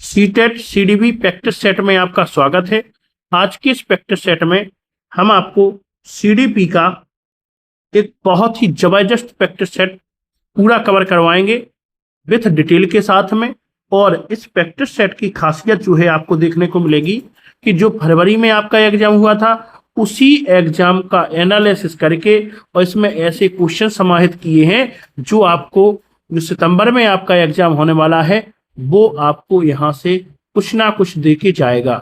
CTET CDP practice set में आपका स्वागत है। आज के इस प्रैक्टिस सेट में हम आपको सीडीपी का एक बहुत ही जबरदस्त प्रैक्टिस सेट पूरा कवर करवाएंगे विथ डिटेल के साथ में। और इस प्रैक्टिस सेट की खासियत जो है आपको देखने को मिलेगी कि जो फरवरी में आपका एग्जाम हुआ था उसी एग्जाम का एनालिसिस करके और इसमें ऐसे क्वेश्चन समाहित किए हैं जो आपको जो सितंबर में आपका एग्जाम होने वाला है वो आपको यहाँ से कुछ ना कुछ दे के जाएगा।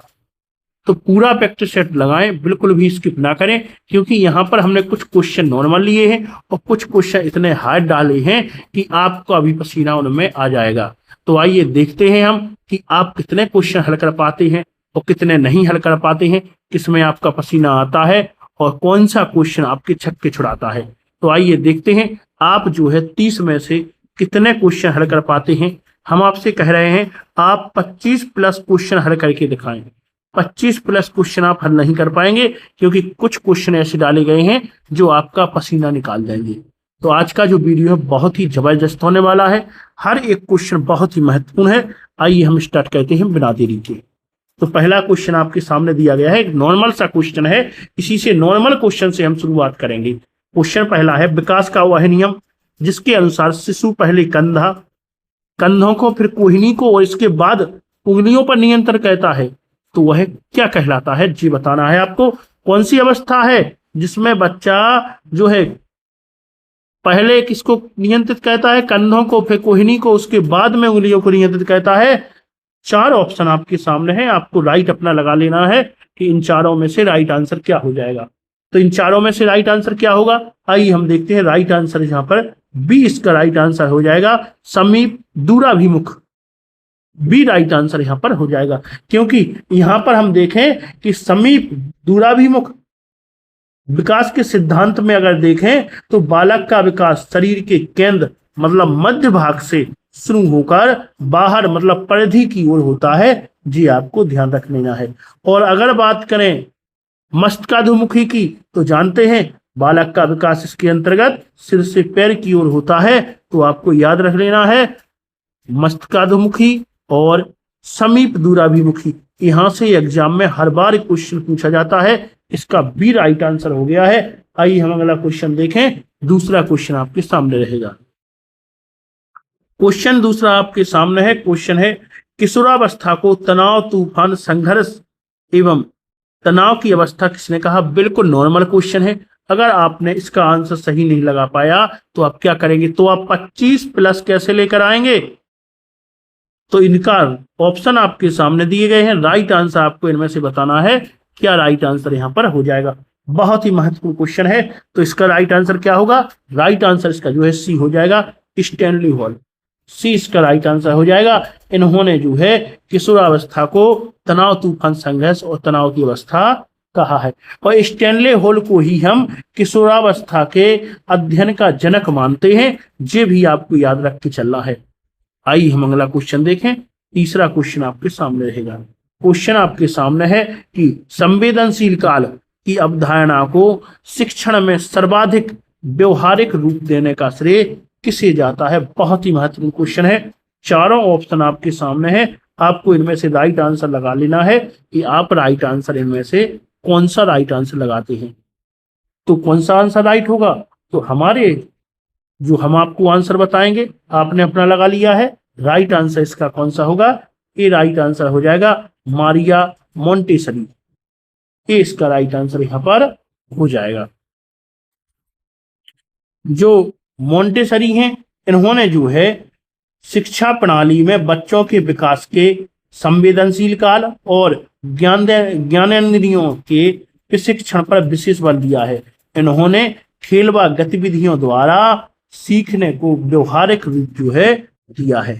तो पूरा प्रैक्टिस सेट लगाएं, बिल्कुल भी स्किप ना करें, क्योंकि यहाँ पर हमने कुछ क्वेश्चन नॉर्मल लिए हैं और कुछ क्वेश्चन इतने हार्ड डाले हैं कि आपको अभी पसीना उनमें आ जाएगा। तो आइए देखते हैं हम कि आप कितने क्वेश्चन हल कर पाते हैं और कितने नहीं हल कर पाते हैं, किसमें आपका पसीना आता है और कौन सा क्वेश्चन आपके छक्के छुड़ाता है। तो आइए देखते हैं आप जो है 30 में से कितने क्वेश्चन हल कर पाते हैं। हम आपसे कह रहे हैं आप 25 प्लस क्वेश्चन हल करके दिखाएं। 25 प्लस क्वेश्चन आप हल नहीं कर पाएंगे क्योंकि कुछ क्वेश्चन ऐसे डाले गए हैं जो आपका पसीना निकाल देंगे। तो आज का जो वीडियो है बहुत ही जबरदस्त होने वाला है, हर एक क्वेश्चन बहुत ही महत्वपूर्ण है। आइए हम स्टार्ट करते हैं बिना देरी के। तो पहला क्वेश्चन आपके सामने दिया गया है, एक नॉर्मल सा क्वेश्चन है, इसी से नॉर्मल क्वेश्चन से हम शुरुआत करेंगे। क्वेश्चन पहला है, विकास का वह नियम जिसके अनुसार शिशु पहले कंधों को, फिर कोहनी को और इसके बाद उंगलियों पर नियंत्रण करता है, तो वह क्या कहलाता है? जी बताना है आपको। कौन सी अवस्था है जिसमें बच्चा जो है पहले किसको नियंत्रित करता है? कंधों को, फिर कोहनी को, उसके बाद में उंगलियों को नियंत्रित करता है। 4 ऑप्शन आपके सामने है, आपको राइट अपना लगा लेना है कि इन चारों में से राइट आंसर क्या हो जाएगा। तो इन चारों में से राइट आंसर क्या होगा? आइए हम देखते हैं। राइट आंसर यहाँ पर बी इसका राइट आंसर हो जाएगा, समीप दूराभिमुख। बी राइट आंसर यहाँ पर हो जाएगा, क्योंकि यहाँ पर हम देखें कि समीप दूराभिमुख विकास के सिद्धांत में अगर देखें तो बालक का विकास शरीर के केंद्र मतलब मध्य भाग से शुरू होकर बाहर मतलब परिधि की ओर होता है। जी आपको ध्यान रख लेना है। और अगर बात करें मस्तकाधुमुखी की तो जानते हैं बालक का विकास इसके अंतर्गत सिर से पैर की ओर होता है। तो आपको याद रख लेना है मस्तकाधुमुखी और समीप दूराभिमुखी। यहां से एग्जाम में हर बार क्वेश्चन पूछा जाता है। इसका बी राइट आंसर हो गया है। आइए हम अगला क्वेश्चन देखें। दूसरा क्वेश्चन आपके सामने रहेगा। क्वेश्चन दूसरा आपके सामने है। क्वेश्चन है, किशोरावस्था को तनाव, तूफान, संघर्ष एवं तनाव की अवस्था किसने कहा? बिल्कुल नॉर्मल क्वेश्चन है। अगर आपने इसका आंसर सही नहीं लगा पाया तो आप क्या करेंगे? तो आप 25 प्लस कैसे लेकर आएंगे? तो इनका ऑप्शन आपके सामने दिए गए हैं, राइट आंसर आपको इनमें से बताना है। क्या राइट आंसर यहाँ पर हो जाएगा? बहुत ही महत्वपूर्ण क्वेश्चन है। तो इसका राइट आंसर क्या होगा? राइट आंसर इसका जो है सी हो जाएगा, स्टैनली हॉल। सी इसका राइट आंसर हो जाएगा। इन्होंने जो है किशोरावस्था को तनाव, तूफान, संघर्ष और तनाव की अवस्था कहा है। और स्टैनले हॉल को ही हम किशोरावस्था के अध्ययन का जनक मानते हैं। ये भी आपको याद रख के चलना है। आइए हम अगला क्वेश्चन देखें। तीसरा क्वेश्चन आपके सामने रहेगा। क्वेश्चन आपके सामने है कि संवेदनशील काल की अवधारणा को शिक्षण में सर्वाधिक व्यवहारिक रूप देने का श्रेय किसे जाता है? बहुत ही महत्वपूर्ण क्वेश्चन है। चारों ऑप्शन आपके सामने है, आपको इनमें से राइट आंसर लगा लेना है कि आप राइट आंसर इनमें से कौन सा राइट आंसर लगाते हैं। तो कौन सा आंसर राइट होगा? तो हमारे जो हम आपको आंसर बताएंगे आपने अपना लगा लिया है। राइट आंसर इसका कौन सा होगा? ए राइट आंसर हो जाएगा, मारिया मोंटेसरी। ए इसका राइट आंसर यहां पर हो जाएगा। जो मोंटेसरी हैं इन्होंने जो है शिक्षा प्रणाली में बच्चों के विकास के संवेदनशील काल और ज्ञानेंद्रियों के प्रशिक्षण पर विशेष बल दिया है। इन्होंने खेल व गतिविधियों द्वारा सीखने को व्यवहारिक रूप जो है दिया है।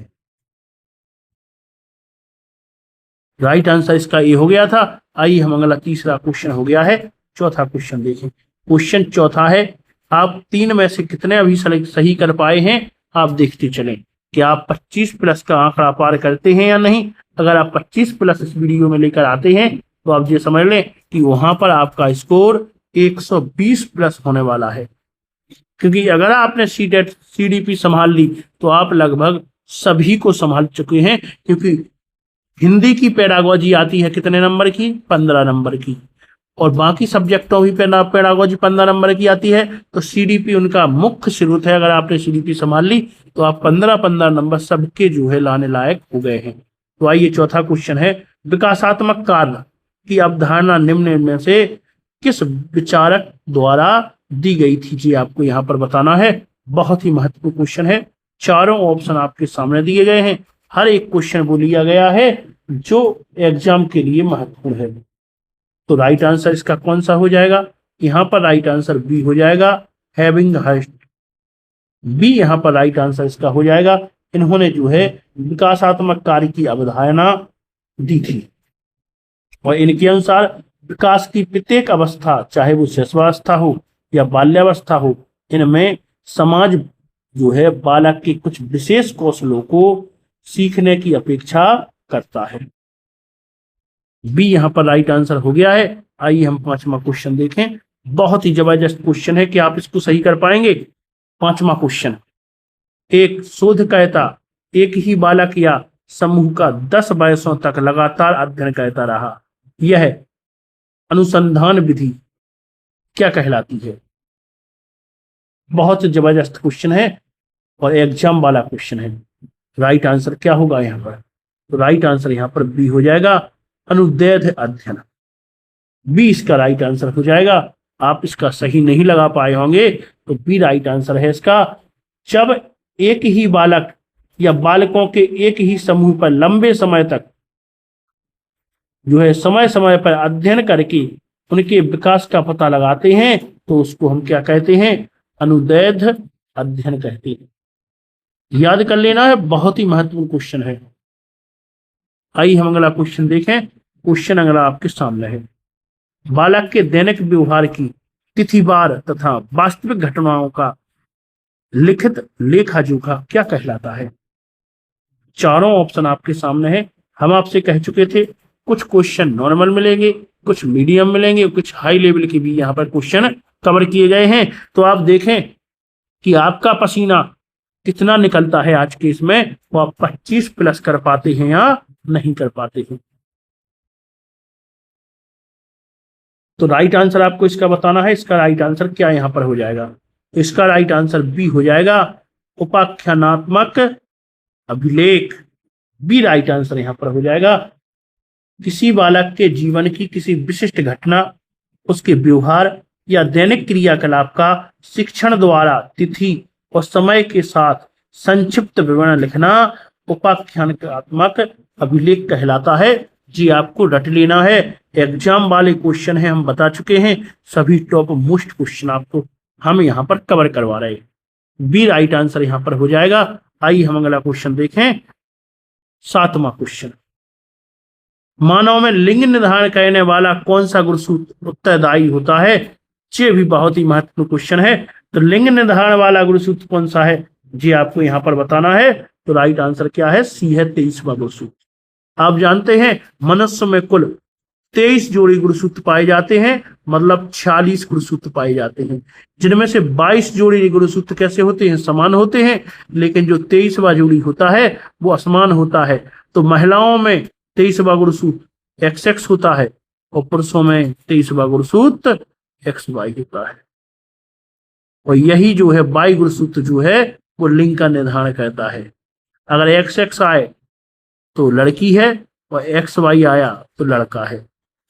राइट आंसर इसका ये हो गया था। आइए हम अगला तीसरा क्वेश्चन हो गया है। चौथा क्वेश्चन देखें। क्वेश्चन चौथा है, आप 3 में से कितने अभी सही कर पाए हैं? आप देखते चलें कि आप 25 प्लस का आंकड़ा पार करते हैं या नहीं। अगर आप 25 प्लस इस वीडियो में लेकर आते हैं तो आप ये समझ लें कि वहां पर आपका स्कोर 120 प्लस होने वाला है। क्योंकि अगर आपने सीटेट सीडीपी संभाल ली तो आप लगभग सभी को संभाल चुके हैं, क्योंकि हिंदी की पेडागोजी आती है कितने नंबर की? 15 नंबर की। और बाकी सब्जेक्टों भी पेडागोजी 15 नंबर की आती है। तो सीडीपी उनका मुख्य स्रोत है। अगर आपने सीडीपी संभाल ली तो आप 15-15 नंबर सबके जो है लाने लायक हो गए हैं। तो आइए चौथा क्वेश्चन है, विकासात्मक कार्य की अवधारणा निम्न में से किस विचारक द्वारा दी गई थी? जी आपको यहाँ पर बताना है। बहुत ही महत्वपूर्ण क्वेश्चन है। चारों ऑप्शन आपके सामने दिए गए हैं। हर एक क्वेश्चन वो लिया गया है जो एग्जाम के लिए महत्वपूर्ण है। तो राइट आंसर इसका कौन सा हो जाएगा? यहाँ पर राइट आंसर बी हो जाएगा, हैविंग हाइस्ट। बी यहाँ पर राइट आंसर इसका हो जाएगा। इन्होंने जो है विकासात्मक कार्य की अवधारणा दी थी और इनके अनुसार विकास की प्रत्येक अवस्था, चाहे वो शिशुअवस्था हो या बाल्यावस्था हो, इनमें समाज जो है बालक के कुछ विशेष कौशलों को सीखने की अपेक्षा करता है। बी यहाँ पर राइट आंसर हो गया है। आइए हम पांचवा क्वेश्चन देखें। बहुत ही जबरदस्त क्वेश्चन है कि आप इसको सही कर पाएंगे। पांचवा क्वेश्चन, एक शोधकर्ता एक ही बालक या समूह का 10 वर्षों तक लगातार अध्ययन करता रहा, यह अनुसंधान विधि क्या कहलाती है? बहुत जबरदस्त क्वेश्चन है और एग्जाम वाला क्वेश्चन है। राइट आंसर क्या होगा यहाँ पर? तो राइट आंसर यहाँ पर बी हो जाएगा, अनुदैर्ध्य अध्ययन। बी इसका राइट आंसर हो जाएगा। आप इसका सही नहीं लगा पाए होंगे तो बी राइट आंसर है इसका। जब एक ही बालक या बालकों के एक ही समूह पर लंबे समय तक जो है समय समय पर अध्ययन करके उनके विकास का पता लगाते हैं तो उसको हम क्या कहते हैं? अनुदैर्ध्य अध्ययन कहते हैं। याद कर लेना है, बहुत ही महत्वपूर्ण क्वेश्चन है। आइए हम अगला क्वेश्चन देखें। क्वेश्चन अगला आपके सामने है, बालक के दैनिक व्यवहार की तिथिवार तथा वास्तविक घटनाओं का लिखित लेखा जोखा क्या कहलाता है? चारों ऑप्शन आपके सामने है। हम आपसे कह चुके थे कुछ क्वेश्चन नॉर्मल मिलेंगे, कुछ मीडियम मिलेंगे, कुछ हाई लेवल के भी यहाँ पर क्वेश्चन कवर किए गए हैं। तो आप देखें कि आपका पसीना कितना निकलता है आज के इसमें, वो आप 25 प्लस कर पाते हैं या नहीं कर पाते हैं। तो राइट आंसर आपको इसका बताना है। इसका राइट आंसर क्या यहां पर हो जाएगा? इसका राइट आंसर बी हो जाएगा, उपाख्यानात्मक अभिलेख। बी राइट आंसर यहां पर हो जाएगा। किसी बालक के जीवन की किसी विशिष्ट घटना, उसके व्यवहार या दैनिक क्रियाकलाप का शिक्षण द्वारा तिथि और समय के साथ संक्षिप्त विवरण लिखना उपाख्यानात्मक अभिलेख कहलाता है। जी आपको रट लेना है। एग्जाम वाले क्वेश्चन है, हम बता चुके हैं। सभी टॉप मोस्ट क्वेश्चन आपको हम यहाँ पर कवर करवा रहे हैं। बी राइट आंसर यहाँ पर हो जाएगा। आइए हम अगला क्वेश्चन देखें। सातवां क्वेश्चन, मानव में लिंग निर्धारण करने वाला कौन सा गुणसूत्र उत्तरदायी होता है? ये भी बहुत ही महत्वपूर्ण क्वेश्चन है। तो लिंग निर्धारण वाला गुणसूत्र कौन सा है? जी आपको यहाँ पर बताना है। तो राइट आंसर क्या है? सी है 23वां गुणसूत्र। आप जानते हैं मनुष्य में कुल 23 जोड़ी गुणसूत्र पाए जाते हैं, मतलब 46 गुणसूत्र पाए जाते हैं, जिनमें से 22 जोड़ी गुणसूत्र कैसे होते हैं? समान होते हैं। लेकिन जो 23वां जोड़ी होता है वो असमान होता है। तो महिलाओं में 23वां गुणसूत्र XX होता है और पुरुषों में 23वां गुणसूत्र XY होता है। और यही जो है Y गुणसूत्र जो है वो लिंग का निर्धारण करता है। अगर XX आए तो लड़की है और XY आया तो लड़का है।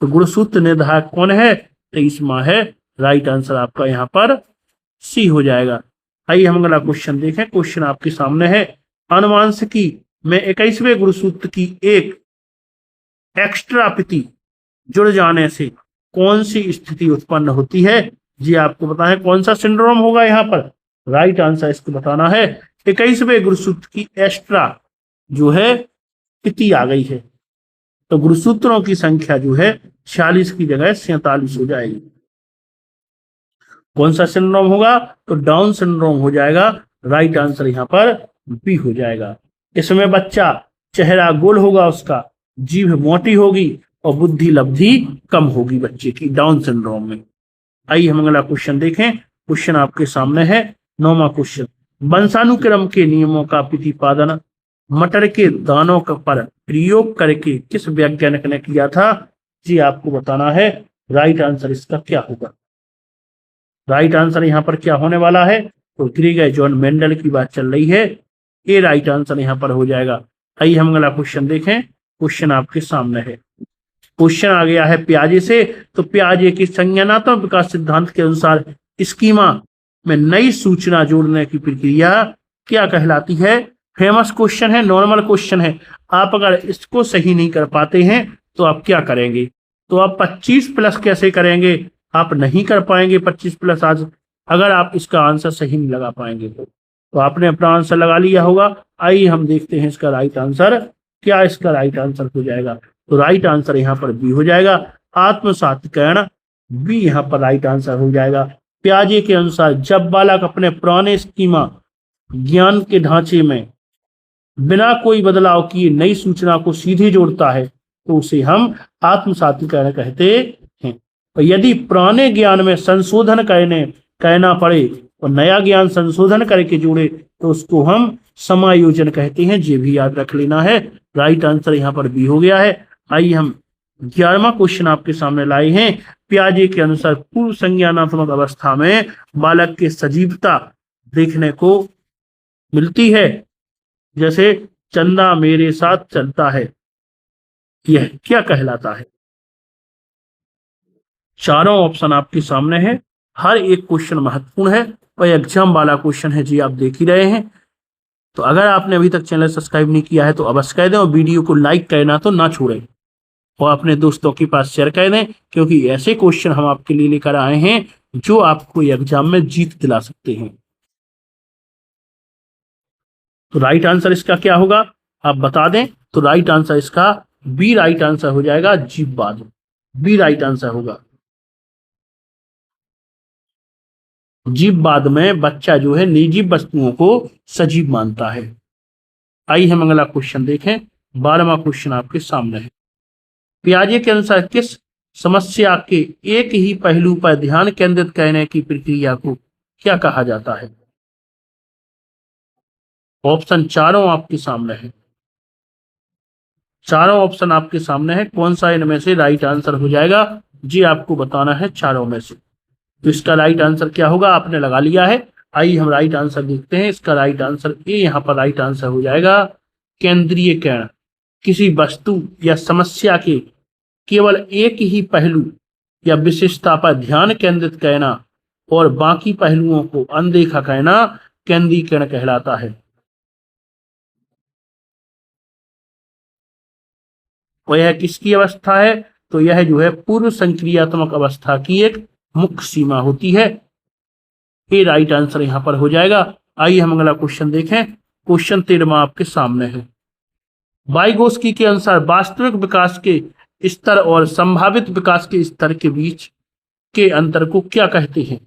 तो गुणसूत्र निर्धारक कौन है? 23वां है। राइट आंसर आपका यहाँ पर सी हो जाएगा। आइए हम अगला क्वेश्चन देखें। क्वेश्चन आपके सामने है, आनुवंशिकी में 21वें गुणसूत्र की एक एक्स्ट्रा प्रति जुड़ जाने से कौन सी स्थिति उत्पन्न होती है? जी आपको बताना है कौन सा सिंड्रोम होगा यहाँ पर। राइट आंसर इसको बताना है। 21वें गुणसूत्र की एक्स्ट्रा जो है प्रति आ गई है तो गुणसूत्रों की संख्या जो है 46 की जगह 47 हो जाएगी। कौन सा सिंड्रोम होगा? तो डाउन सिंड्रोम हो जाएगा। राइट आंसर यहाँ पर बी हो जाएगा। इसमें बच्चा चेहरा गोल होगा, उसका जीभ मोटी होगी और बुद्धि लब्धि कम होगी बच्चे की, डाउन सिंड्रोम में। आइए हम अगला क्वेश्चन देखें। क्वेश्चन आपके सामने है 9वां क्वेश्चन, वंशानुक्रम के नियमों का प्रतिपादन मटर के दानों पर प्रयोग करके किस वैज्ञानिक ने किया था? जी आपको बताना है। राइट आंसर इसका क्या होगा? राइट आंसर यहाँ पर क्या होने वाला है? तो ग्रेगर जॉन मेंडल की बात चल रही है। ये राइट आंसर यहाँ पर हो जाएगा। आइए हम अगला क्वेश्चन देखें। क्वेश्चन आपके सामने है। क्वेश्चन आ गया है पियाजे से। तो पियाजे की संज्ञानात्मक विकास सिद्धांत के अनुसार स्कीमा में नई सूचना जोड़ने की प्रक्रिया क्या कहलाती है? फेमस क्वेश्चन है, नॉर्मल क्वेश्चन है। आप अगर इसको सही नहीं कर पाते हैं तो आप क्या करेंगे? तो आप 25 प्लस कैसे करेंगे? आप नहीं कर पाएंगे 25 प्लस आज, अगर आप इसका आंसर सही नहीं लगा पाएंगे तो आपने अपना आंसर लगा लिया होगा। आइए हम देखते हैं इसका राइट आंसर क्या इसका राइट आंसर हो जाएगा। तो राइट आंसर यहाँ पर बी हो जाएगा, आत्मसातीकरण। बी यहाँ पर राइट आंसर हो जाएगा। पियाजे के अनुसार जब बालक अपने पुराने स्कीमा ज्ञान के ढांचे में बिना कोई बदलाव किए नई सूचना को सीधे जोड़ता है तो उसे हम आत्मसातीकरण कहते हैं। और यदि पुराने ज्ञान में संशोधन कहना पड़े और नया ज्ञान संशोधन करके जोड़े तो उसको हम समायोजन कहते हैं। ये भी याद रख लेना है। राइट आंसर यहाँ पर बी हो गया है। आइए हम 11वां क्वेश्चन आपके सामने लाए हैं। पियाजे के अनुसार पूर्व संज्ञानात्मक अवस्था में बालक की सजीवता देखने को मिलती है, जैसे चंदा मेरे साथ चलता है, यह क्या कहलाता है? चारों ऑप्शन आपके सामने है। हर एक क्वेश्चन महत्वपूर्ण है और एग्जाम वाला क्वेश्चन है जी, आप देख ही रहे हैं। तो अगर आपने अभी तक चैनल सब्सक्राइब नहीं किया है तो अवश्य कर दें और वीडियो को लाइक करना तो ना छोड़ें और अपने दोस्तों के पास शेयर कर दें, क्योंकि ऐसे क्वेश्चन हम आपके लिए लेकर आए हैं जो आपको एग्जाम में जीत दिला सकते हैं। तो राइट आंसर इसका क्या होगा आप बता दें। तो राइट आंसर इसका बी राइट आंसर हो जाएगा, जीववाद। बी राइट आंसर होगा। जीववाद में बच्चा जो है निर्जीव वस्तुओं को सजीव मानता है। आइए हम अगला क्वेश्चन देखें। 12वां क्वेश्चन आपके सामने है। पियाजे के अनुसार किस समस्या के एक ही पहलू पर ध्यान केंद्रित करने की प्रक्रिया को क्या कहा जाता है? ऑप्शन चारों आपके सामने है। चारों ऑप्शन आपके सामने है। कौन सा इनमें से राइट आंसर हो जाएगा? जी आपको बताना है चारों में से। तो इसका राइट आंसर क्या होगा आपने लगा लिया है। आइए हम राइट आंसर देखते हैं। इसका राइट आंसर ए यहाँ पर राइट आंसर हो जाएगा, केंद्रीयकरण। किसी वस्तु या समस्या के केवल एक ही पहलू या विशेषता पर ध्यान केंद्रित करना और बाकी पहलुओं को अनदेखा करना केंद्रीकरण कहलाता है। और यह किसकी अवस्था है? तो यह जो है पूर्व संक्रियात्मक अवस्था की एक मुख्य सीमा होती है। ये राइट आंसर यहां पर हो जाएगा। आइए हम अगला क्वेश्चन देखें। क्वेश्चन 13वां आपके सामने है। वाइगोस्की के अनुसार वास्तविक विकास के स्तर और संभावित विकास के स्तर के बीच के अंतर को क्या कहते हैं?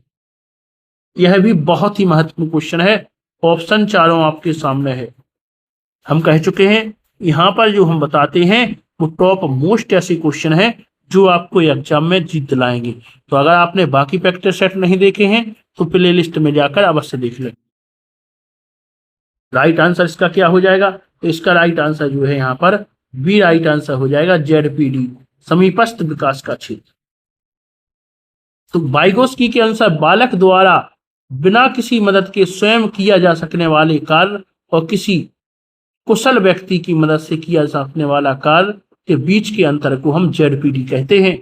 यह भी बहुत ही महत्वपूर्ण क्वेश्चन है। ऑप्शन चारों आपके सामने है। हम कह चुके हैं यहां पर जो हम बताते हैं वो टॉप मोस्ट ऐसे क्वेश्चन है जो आपको एग्जाम में जीत दिलाएंगे। तो अगर आपने बाकी प्रैक्टिस सेट नहीं देखे हैं तो प्ले लिस्ट में जाकर अवश्य देख लें। राइट आंसर इसका क्या हो जाएगा? तो इसका राइट आंसर जो है यहाँ पर बी राइट आंसर हो जाएगा, जेडपीडी, समीपस्थ विकास का क्षेत्र। तो वाइगोस्की के अनुसार बालक द्वारा बिना किसी मदद के स्वयं किया जा सकने वाले कार्य और किसी कुशल व्यक्ति की मदद से किया जा सकने वाला कार्य के बीच के अंतर को हम जेडपीडी कहते हैं।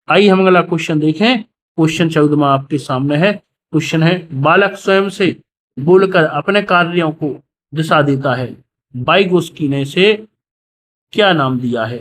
आइए हम अगला क्वेश्चन देखें। क्वेश्चन 14वां आपके सामने है। क्वेश्चन है, बालक स्वयं से बोलकर अपने कार्यों को दिशा देता है, वाइगोस्की ने इसे क्या नाम दिया है?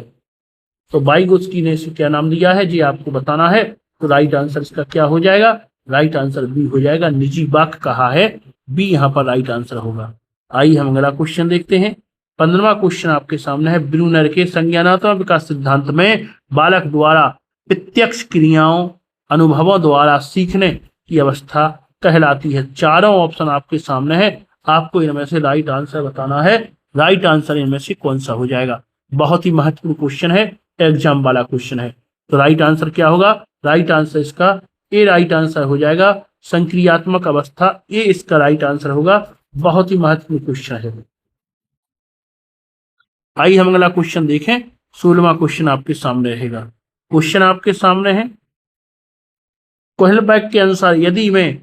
तो वाइगोस्की ने इसे क्या नाम दिया है जी आपको बताना है। तो राइट आंसर इसका क्या हो जाएगा? राइट आंसर बी हो जाएगा, निजी वाक्य कहा है। बी यहाँ पर राइट आंसर होगा। आइए हम अगला क्वेश्चन देखते हैं। 15वां क्वेश्चन आपके सामने है। ब्रूनर के संज्ञानात्मक विकास सिद्धांत में बालक द्वारा प्रत्यक्ष क्रियाओं अनुभवों द्वारा सीखने की अवस्था कहलाती है। चारों ऑप्शन आपके सामने है। आपको इनमें से राइट आंसर बताना है। राइट आंसर इनमें से कौन सा हो जाएगा? बहुत ही महत्वपूर्ण क्वेश्चन है, एग्जाम वाला क्वेश्चन है। तो राइट आंसर क्या होगा? राइट आंसर इसका ए राइट आंसर हो जाएगा, संक्रियात्मक अवस्था। ए इसका राइट आंसर होगा। बहुत ही महत्वपूर्ण क्वेश्चन है। आइए हम अगला क्वेश्चन देखें। 16वां क्वेश्चन आपके सामने रहेगा। क्वेश्चन आपके सामने है, कोहलबैक के अनुसार यदि मैं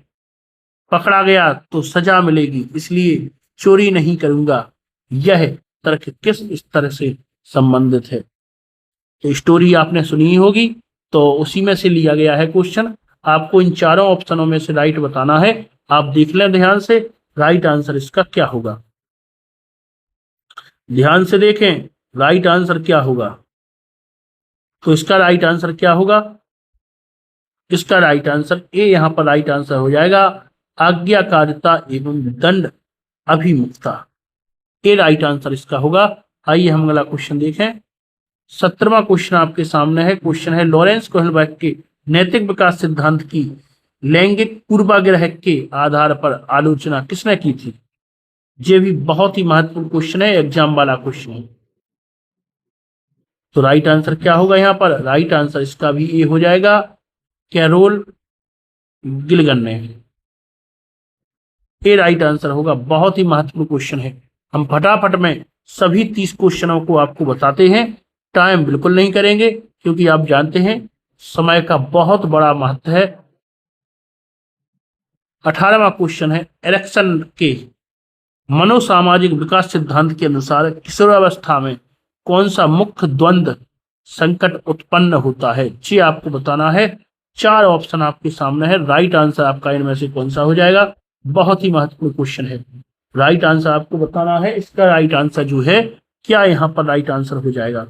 पकड़ा गया तो सजा मिलेगी, इसलिए चोरी नहीं करूंगा, यह तर्क किस स्तर से संबंधित है? तो स्टोरी आपने सुनी ही होगी, तो उसी में से लिया गया है क्वेश्चन। आपको इन चारों ऑप्शनों में से राइट बताना है। आप देख लें ध्यान से, राइट आंसर इसका क्या होगा। ध्यान से देखें, राइट आंसर क्या होगा। तो इसका राइट आंसर क्या होगा? इसका राइट आंसर ए यहां पर राइट आंसर हो जाएगा, आज्ञाकारिता एवं दंड अभिमुखता। ए राइट आंसर इसका होगा। आइए हम अगला क्वेश्चन देखें। 17वां क्वेश्चन आपके सामने है। क्वेश्चन है, लॉरेंस कोहलबैक के नैतिक विकास सिद्धांत की लैंगिक पूर्वाग्रह के आधार पर आलोचना किसने की थी? ये भी बहुत ही महत्वपूर्ण क्वेश्चन है, एग्जाम वाला क्वेश्चन है। तो राइट आंसर क्या होगा यहाँ पर? राइट आंसर इसका भी ए हो जाएगा, कैरोल गिलगन ने। ए राइट आंसर होगा। बहुत ही महत्वपूर्ण क्वेश्चन है। हम फटाफट में सभी 30 क्वेश्चनों को आपको बताते हैं। टाइम बिल्कुल नहीं करेंगे, क्योंकि आप जानते हैं समय का बहुत बड़ा महत्व है। 18वां क्वेश्चन है, एरिक्सन के मनोसामाजिक विकास सिद्धांत के अनुसार किशोरावस्था में कौन सा मुख्य द्वंद्व संकट उत्पन्न होता है? जी आपको बताना है। 4 ऑप्शन आपके सामने है। राइट आंसर आपका इनमें से कौन सा हो जाएगा? बहुत ही महत्वपूर्ण क्वेश्चन है। राइट आंसर आपको बताना है। इसका राइट आंसर जो है, क्या यहाँ पर राइट आंसर हो जाएगा?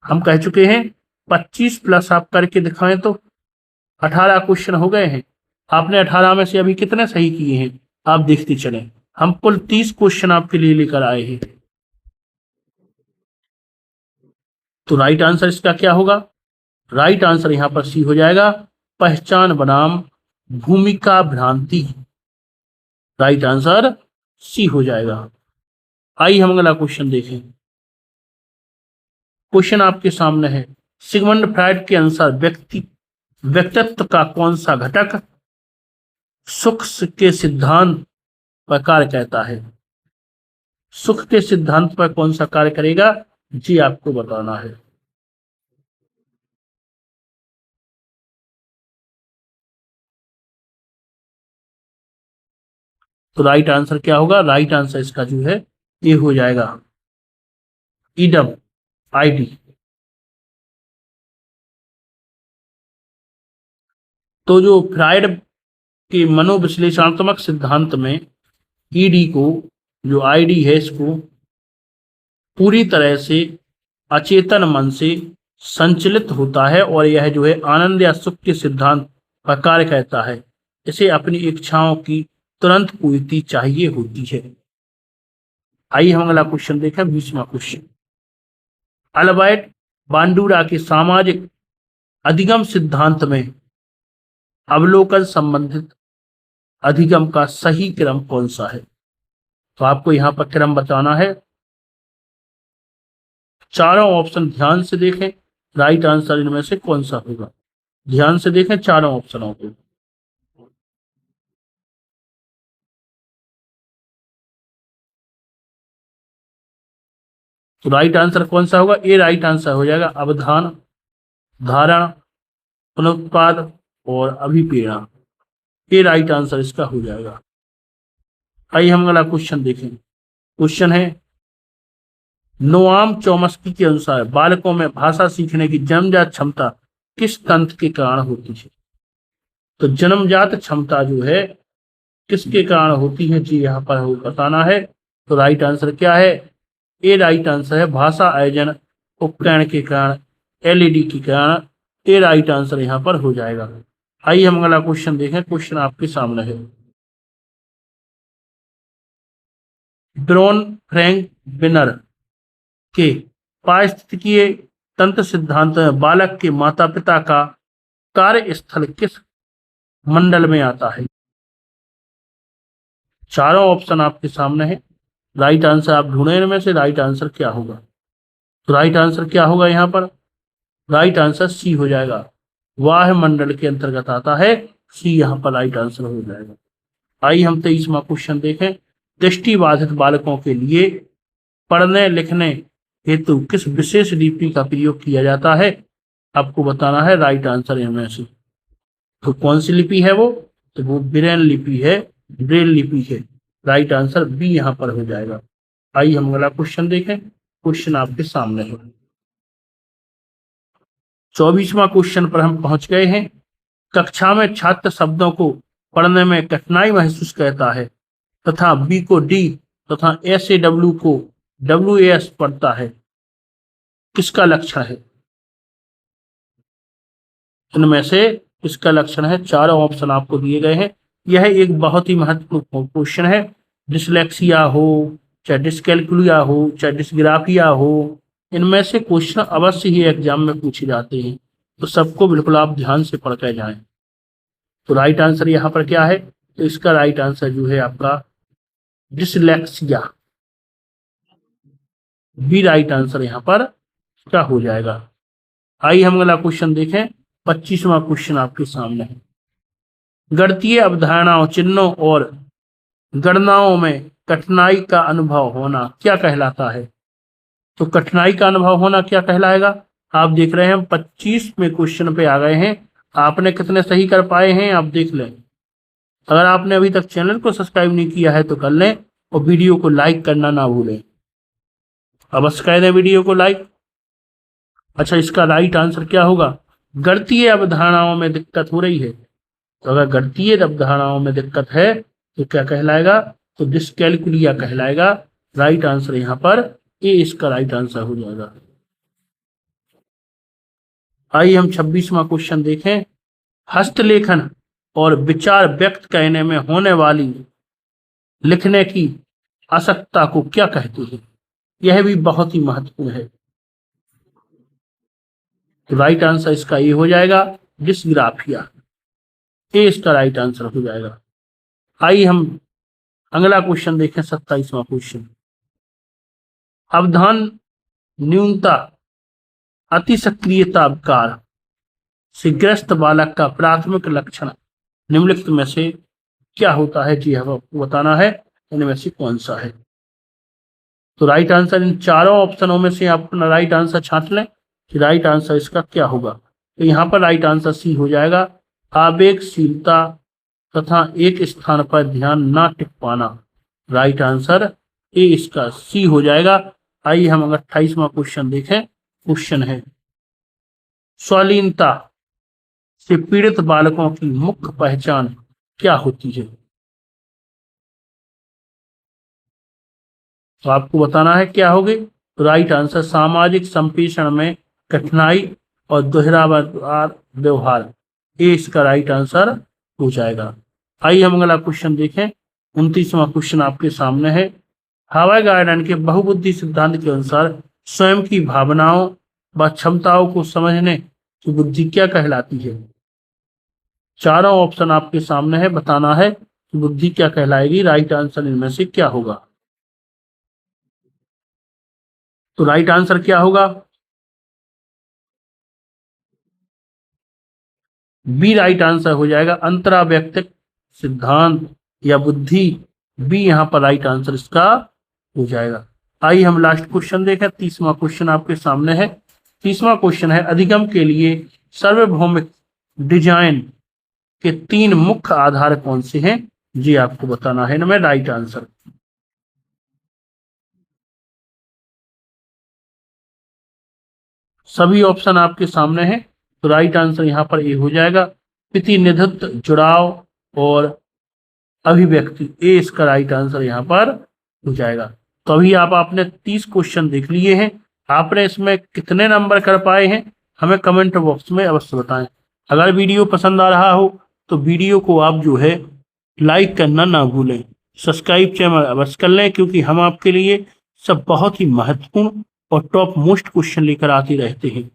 हम कह चुके हैं 25 प्लस आप करके दिखाएं तो 18 क्वेश्चन हो गए हैं। आपने 18 में से अभी कितने सही किए हैं आप देखते चलें। हम कुल 30 क्वेश्चन आपके लिए लेकर आए हैं। तो राइट आंसर इसका क्या होगा? राइट आंसर यहां पर सी हो जाएगा, पहचान बनाम भूमिका भ्रांति। राइट आंसर सी हो जाएगा। आइए हम अगला क्वेश्चन देखें। क्वेश्चन आपके सामने है, सिगमंड फ्राइड के अनुसार व्यक्तित्व का कौन सा घटक सुख के सिद्धांत पर कार्य करता है? सुख के सिद्धांत पर कौन सा कार्य करेगा? जी आपको बताना है। तो राइट आंसर क्या होगा? राइट आंसर इसका जो है ये हो जाएगा, ईडम आईडी। तो जो फ्राइड के मनोविश्लेषणात्मक सिद्धांत में ईडी को, जो आईडी है, इसको पूरी तरह से अचेतन मन से संचलित होता है और यह जो है आनंद या सुख के सिद्धांत पर कार्य करता है। इसे अपनी इच्छाओं की तुरंत पूर्ति चाहिए होती है। आइए हम अगला क्वेश्चन देखें। 20वां क्वेश्चन, अल्बर्ट बांडुरा के सामाजिक अधिगम सिद्धांत में अवलोकन संबंधित अधिगम का सही क्रम कौन सा है? तो आपको यहां पर क्रम बताना है। चारों ऑप्शन ध्यान से देखें, राइट आंसर इनमें से कौन सा होगा? ध्यान से देखें चारों ऑप्शनों को। तो राइट आंसर कौन सा होगा? ए राइट आंसर हो जाएगा, अवधान, धारण, पुनरुत्पाद और अभिप्रेरणा। ये राइट आंसर इसका हो जाएगा। आइए हम अगला क्वेश्चन देखें। क्वेश्चन है, नोआम चॉम्स्की के अनुसार बालकों में भाषा सीखने की जन्मजात क्षमता किस तंत्र के कारण होती है? तो जन्मजात क्षमता जो है किसके कारण होती है? जी यहाँ पर बताना है। तो राइट आंसर क्या है? ए राइट आंसर है, भाषा आयोजन उपकरण के कारण, एलईडी के कारण। ए राइट आंसर यहाँ पर हो जाएगा। आइए हम अगला क्वेश्चन देखें। क्वेश्चन आपके सामने है, ब्रॉन फ्रैंक बिनर के पारिस्थितिकीय तंत्र सिद्धांत में बालक के माता पिता का कार्य स्थल किस मंडल में आता है? चारों ऑप्शन आपके सामने है। राइट आंसर आप ढूंढे इनमें से, राइट आंसर क्या होगा? तो राइट आंसर क्या होगा यहाँ पर? राइट आंसर सी हो जाएगा, वाह मंडल के अंतर्गत आता है। सी यहाँ पर राइट आंसर हो जाएगा। आइए हम 23वां क्वेश्चन देखें। दृष्टिबाधित बालकों के लिए पढ़ने लिखने हेतु किस विशेष लिपि का प्रयोग किया जाता है? आपको बताना है राइट आंसर इनमें से। तो कौन सी लिपि है वो? तो वो ब्रेल लिपि है, ब्रेल लिपि है। राइट आंसर बी यहाँ पर हो जाएगा। आइए हम अगला क्वेश्चन देखें। क्वेश्चन आपके सामने है। 24वां क्वेश्चन पर हम पहुंच गए हैं। कक्षा में छात्र शब्दों को पढ़ने में कठिनाई महसूस करता है तथा बी को डी तथा एस ए डब्ल्यू को डब्ल्यू एस पढ़ता है, किसका लक्षण है? इनमें से किसका लक्षण है? चारों ऑप्शन आपको दिए गए हैं। यह एक बहुत ही महत्वपूर्ण क्वेश्चन है। डिसलेक्सिया हो, चाहे डिसकैलकुलिया हो, चाहे डिसग्राफिया हो, इनमें से क्वेश्चन अवश्य ही एग्जाम में पूछे जाते हैं, तो सबको बिल्कुल आप ध्यान से पढ़ कर जाएं। तो राइट आंसर यहाँ पर क्या है? तो इसका राइट आंसर जो है आपका डिसलेक्सिया, बी राइट आंसर यहाँ पर क्या हो जाएगा। आइए हम अगला क्वेश्चन देखें। 25वां क्वेश्चन आपके सामने है। गणितीय अवधारणाओं, चिन्हों और गणनाओं में कठिनाई का अनुभव होना क्या कहलाता है? तो कठिनाई का अनुभव होना क्या कहलाएगा? आप देख रहे हैं हम 25वें क्वेश्चन पे आ गए हैं। आपने कितने सही कर पाए हैं आप देख लें। अगर आपने अभी तक चैनल को सब्सक्राइब नहीं किया है तो कर लें और वीडियो को लाइक करना ना भूलें। अवश्य कर दें वीडियो को लाइक। अच्छा, इसका राइट आंसर क्या होगा? गणितीय अवधारणाओं में दिक्कत हो रही है, तो अगर गणितीय अवधारणाओं में दिक्कत है तो क्या कहलाएगा? तो डिसकैलकुलिया कहलाएगा। राइट आंसर यहाँ पर ए इसका राइट आंसर हो जाएगा। आइए हम 26वां क्वेश्चन देखें। हस्तलेखन और विचार व्यक्त करने में होने वाली लिखने की आवश्यकता को क्या कहते हैं? यह भी बहुत ही महत्वपूर्ण है। तो राइट आंसर इसका ये हो जाएगा, डिसग्राफिया, ए इसका राइट आंसर हो जाएगा। आइए हम अगला क्वेश्चन देखें। 27वां क्वेश्चन। अवधान न्यूनता अति सक्रियता विकार से ग्रस्त बालक का प्राथमिक लक्षण निम्नलिखित में से क्या होता है? जी हमें बताना है इनमें से कौन सा है। तो राइट आंसर इन चारों ऑप्शनों में से आप अपना राइट आंसर छांट लें कि राइट आंसर इसका क्या होगा। तो यहाँ पर राइट आंसर सी हो जाएगा, आवेगशीलता तथा एक स्थान पर ध्यान ना टिक पाना। राइट आंसर ए इसका सी हो जाएगा। आइए हम अगर 28वां क्वेश्चन देखें। क्वेश्चन है, स्वलीनता से पीड़ित बालकों की मुख्य पहचान क्या होती है? तो आपको बताना है क्या होगी। तो राइट आंसर सामाजिक संप्रेषण में कठिनाई और दोहरावदार व्यवहार, ए इसका राइट आंसर हो जाएगा। आइए हम अगला क्वेश्चन देखें। 29वां क्वेश्चन आपके सामने है। हावाई गार्डन के बहुबुद्धि सिद्धांत के अनुसार स्वयं की भावनाओं व क्षमताओं को समझने की बुद्धि क्या कहलाती है? चारों ऑप्शन आपके सामने है, बताना है कि बुद्धि क्या कहलाएगी। राइट आंसर इनमें से क्या होगा? तो राइट आंसर क्या होगा? बी राइट आंसर हो जाएगा, अंतरावैयक्तिक सिद्धांत या बुद्धि, बी यहाँ पर राइट आंसर इसका हो जाएगा। आइए हम लास्ट क्वेश्चन देखें। 30वां क्वेश्चन आपके सामने है। 30वां क्वेश्चन है, अधिगम के लिए सार्वभौमिक डिजाइन के 3 मुख्य आधार कौन से हैं? जी आपको बताना है इनमें राइट आंसर। सभी ऑप्शन आपके सामने हैं, तो राइट आंसर यहाँ पर ए हो जाएगा, प्रतिनिधित्व, जुड़ाव और अभिव्यक्ति, ए इसका राइट आंसर यहाँ पर हो जाएगा। तो अभी आपने 30 क्वेश्चन देख लिए हैं। आपने इसमें कितने नंबर कर पाए हैं हमें कमेंट बॉक्स में अवश्य बताएं। अगर वीडियो पसंद आ रहा हो तो वीडियो को आप जो है लाइक करना ना भूलें, सब्सक्राइब चैनल अवश्य कर लें, क्योंकि हम आपके लिए सब बहुत ही महत्वपूर्ण और टॉप मोस्ट क्वेश्चन लेकर आते रहते हैं।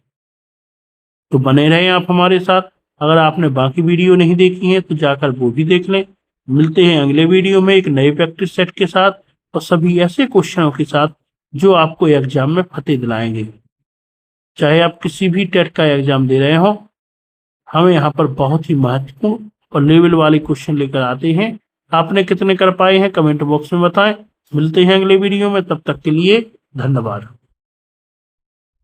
तो बने रहें आप हमारे साथ। अगर आपने बाकी वीडियो नहीं देखी है तो जाकर वो भी देख लें। मिलते हैं अगले वीडियो में एक नए प्रैक्टिस सेट के साथ और सभी ऐसे क्वेश्चनों के साथ जो आपको एग्जाम में फतेह दिलाएंगे। चाहे आप किसी भी टेट का एग्जाम दे रहे हो, हमें यहाँ पर बहुत ही महत्वपूर्ण और लेवल वाले क्वेश्चन लेकर आते हैं आपने कितने कर पाए हैं कमेंट बॉक्स में बताएं। मिलते हैं अगले वीडियो में, तब तक के लिए धन्यवाद।